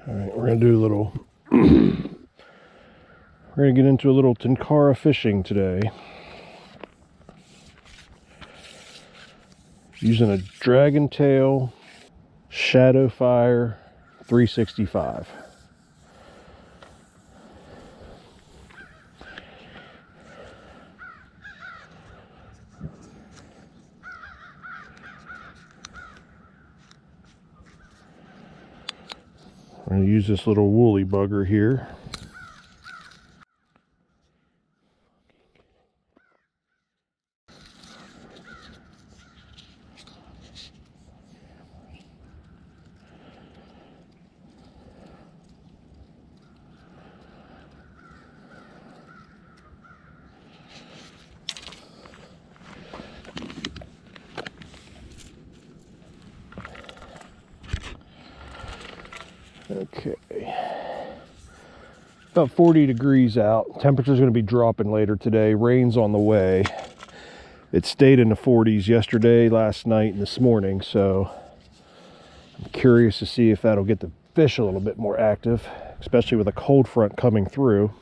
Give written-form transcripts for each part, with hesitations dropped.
All right, we're gonna do a little, we're gonna get into a little Tenkara fishing today. Using a Dragontail shadowfire 365. I'm going to use this little woolly bugger here. Okay, about 40 degrees out. Temperature's going to be dropping later today. Rain's on the way. It stayed in the 40s yesterday, last night, and this morning, so I'm curious to see if that'll get the fish a little bit more active, especially with a cold front coming through.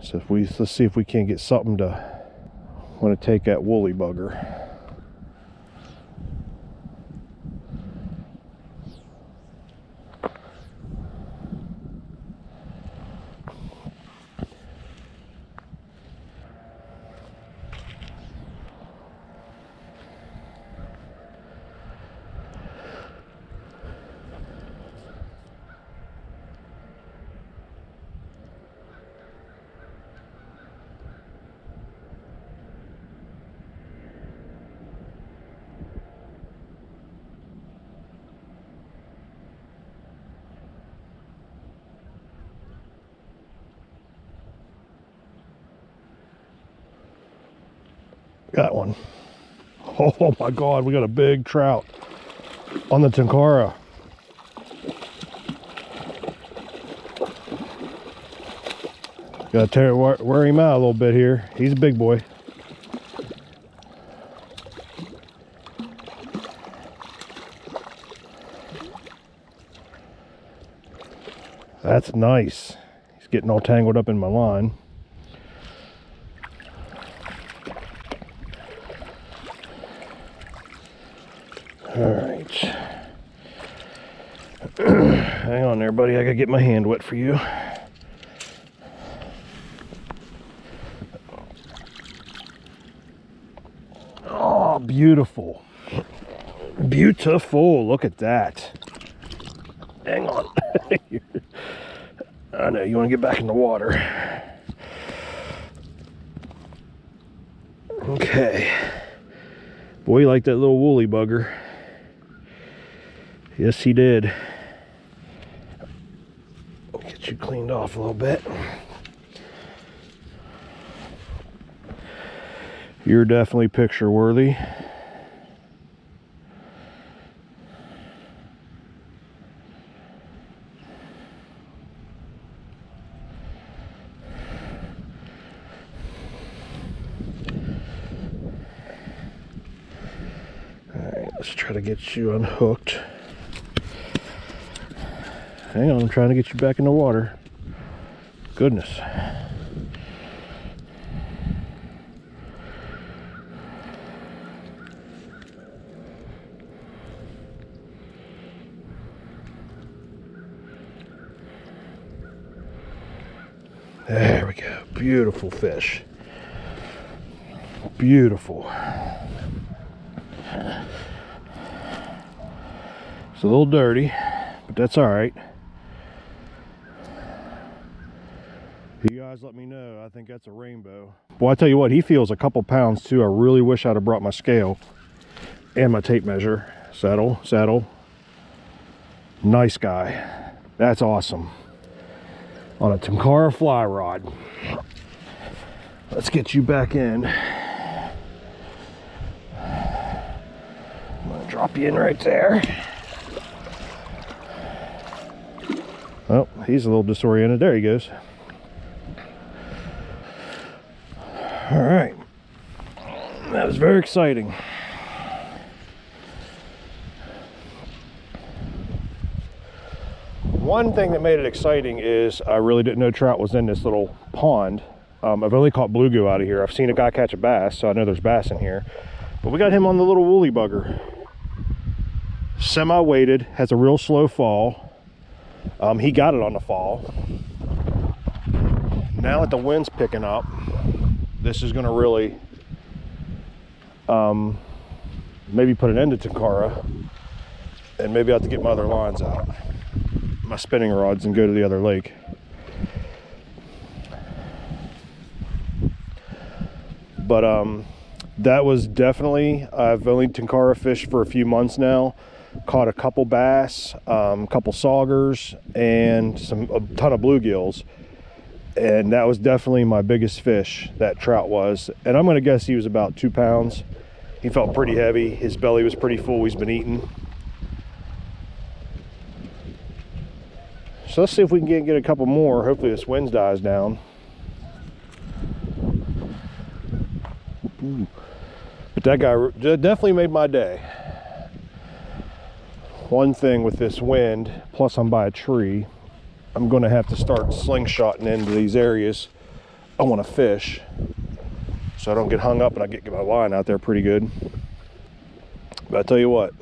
So let's see if we can't get something to want to take that woolly bugger. Got one. Oh my God, we got a big trout on the Tenkara. Gotta wear him out a little bit here. He's a big boy. That's nice. He's getting all tangled up in my line. All right. Hang on there, buddy. I gotta get my hand wet for you. Oh, beautiful. Beautiful. Look at that. Hang on. I know you want to get back in the water. Okay. Boy, you like that little woolly bugger. Yes, he did. I'll get you cleaned off a little bit. You're definitely picture worthy. Alright, let's try to get you unhooked. Hang on, I'm trying to get you back in the water. Goodness. There we go. Beautiful fish. Beautiful. It's a little dirty, but that's all right. You guys let me know. I think that's a rainbow. Well, I tell you what, he feels a couple pounds too. I really wish I'd have brought my scale and my tape measure. Saddle. Nice guy. That's awesome. On a Tenkara fly rod. Let's get you back in. I'm gonna drop you in right there. Oh, he's a little disoriented. There he goes. All right, that was very exciting. One thing that made it exciting is I really didn't know trout was in this little pond. I've only caught bluegill out of here. I've seen a guy catch a bass, so I know there's bass in here. But we got him on the little woolly bugger. Semi-weighted, has a real slow fall. He got it on the fall. Now that the wind's picking up, this is gonna really maybe put an end to Tenkara, and maybe I have to get my other lines out, my spinning rods, and go to the other lake. But that was definitely, I've only Tenkara fished for a few months now. Caught a couple bass, a couple saugers, and a ton of bluegills. And that was definitely my biggest fish, that trout was. And I'm gonna guess he was about 2 pounds. He felt pretty heavy. His belly was pretty full. He's been eating. So let's see if we can get a couple more. Hopefully this wind dies down. Ooh. But that guy definitely made my day. One thing with this wind, plus I'm by a tree, I'm going to have to start slingshotting into these areas I want to fish, so I don't get hung up and I get my line out there pretty good. But I tell you what,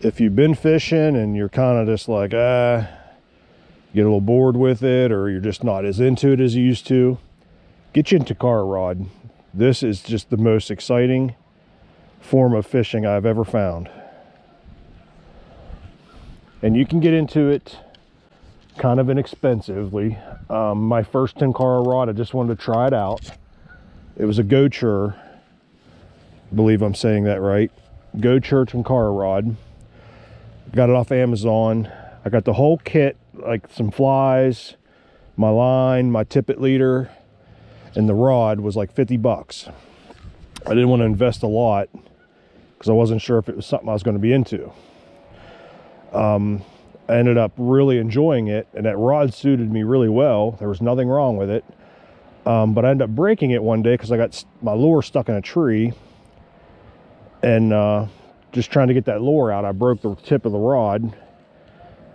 if you've been fishing and you're kind of just like, get a little bored with it, or you're just not as into it as you used to, get you a Tenkara rod. This is just the most exciting form of fishing I've ever found. And you can get into it kind of inexpensively. My first Tenkara rod, I just wanted to try it out. It was a Gochur, I believe I'm saying that right. Gochur Tenkara rod. Got it off Amazon. I got the whole kit, like some flies, my line, my tippet leader, and the rod was like 50 bucks. I didn't want to invest a lot because I wasn't sure if it was something I was going to be into. I ended up really enjoying it, and that rod suited me really well. There was nothing wrong with it. But I ended up breaking it one day because I got my lure stuck in a tree, and just trying to get that lure out, I broke the tip of the rod,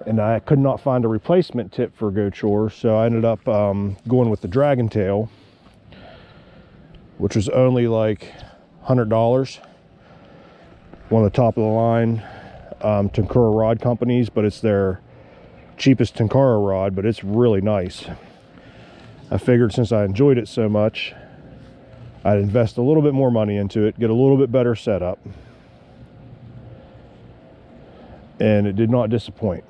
and I could not find a replacement tip for Gochur, so I ended up going with the Dragontail, which was only like $100. One of the top of the line Tenkara rod companies, but it's their cheapest Tenkara rod, but it's really nice. I figured since I enjoyed it so much, I'd invest a little bit more money into it, get a little bit better setup, and it did not disappoint.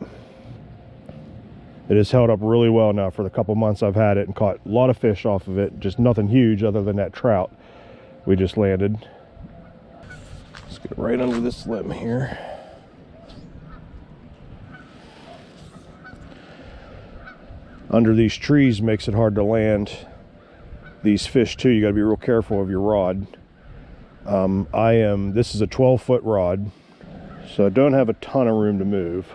It has held up really well now for the couple months I've had it, and caught a lot of fish off of it. Just nothing huge other than that trout we just landed. Let's get right under this limb here. Under these trees makes it hard to land these fish too. You got to be real careful of your rod. This is a 12-foot rod, so I don't have a ton of room to move.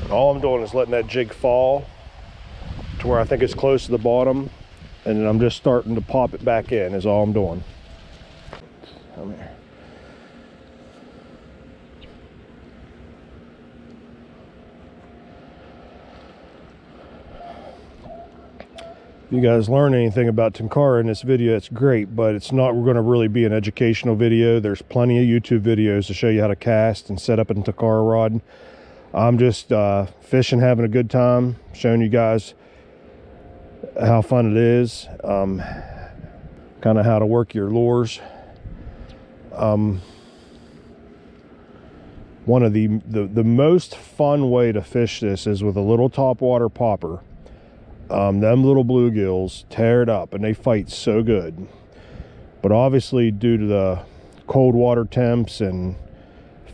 And all I'm doing is letting that jig fall to where I think it's close to the bottom, and then I'm just starting to pop it back in is all I'm doing. Come here. If you guys learn anything about Tenkara in this video, it's great, but it's not going to really be an educational video. There's plenty of YouTube videos to show you how to cast and set up a Tenkara rod. I'm just fishing, having a good time, showing you guys how fun it is, kind of how to work your lures. One of the most fun way to fish this is with a little topwater popper. Them little bluegills tear it up and they fight so good, but obviously due to the cold water temps and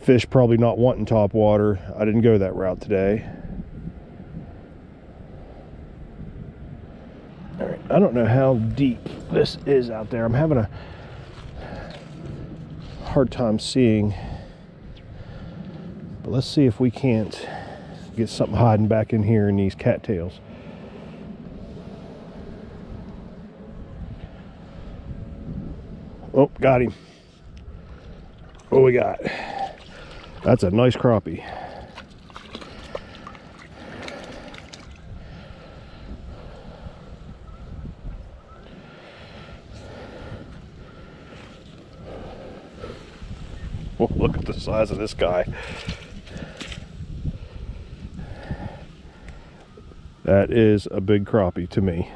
fish probably not wanting top water, I didn't go that route today. All right, I don't know how deep this is out there. I'm having a hard time seeing, but let's see if we can't get something hiding back in here in these cattails. Oh, got him. What we got? That's a nice crappie. Oh, look at the size of this guy. That is a big crappie to me.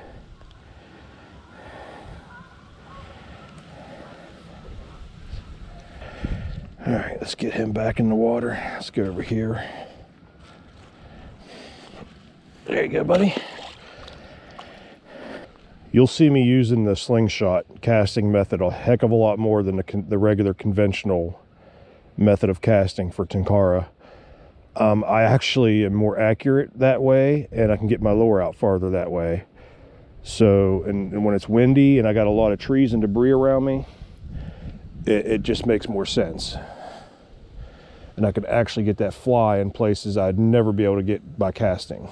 All right, let's get him back in the water. Let's go over here. There you go, buddy. You'll see me using the slingshot casting method a heck of a lot more than the regular conventional method of casting for Tenkara. I actually am more accurate that way, and I can get my lure out farther that way. So, and when it's windy and I got a lot of trees and debris around me, it just makes more sense. And I could actually get that fly in places I'd never be able to get by casting.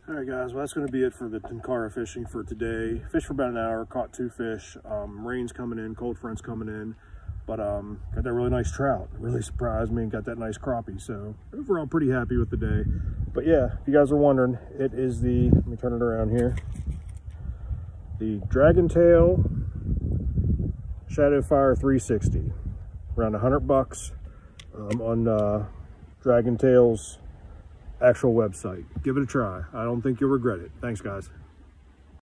All right, guys, well, that's going to be it for the Tenkara fishing for today. Fished for about an hour, caught 2 fish. Rain's coming in, cold front's coming in. But got that really nice trout. Really surprised me and got that nice crappie. So overall, pretty happy with the day. But yeah, if you guys are wondering, it is the, let me turn it around here, the Dragontail Shadowfire 360. Around $100 on Dragontail's actual website. Give it a try. I don't think you'll regret it. Thanks, guys.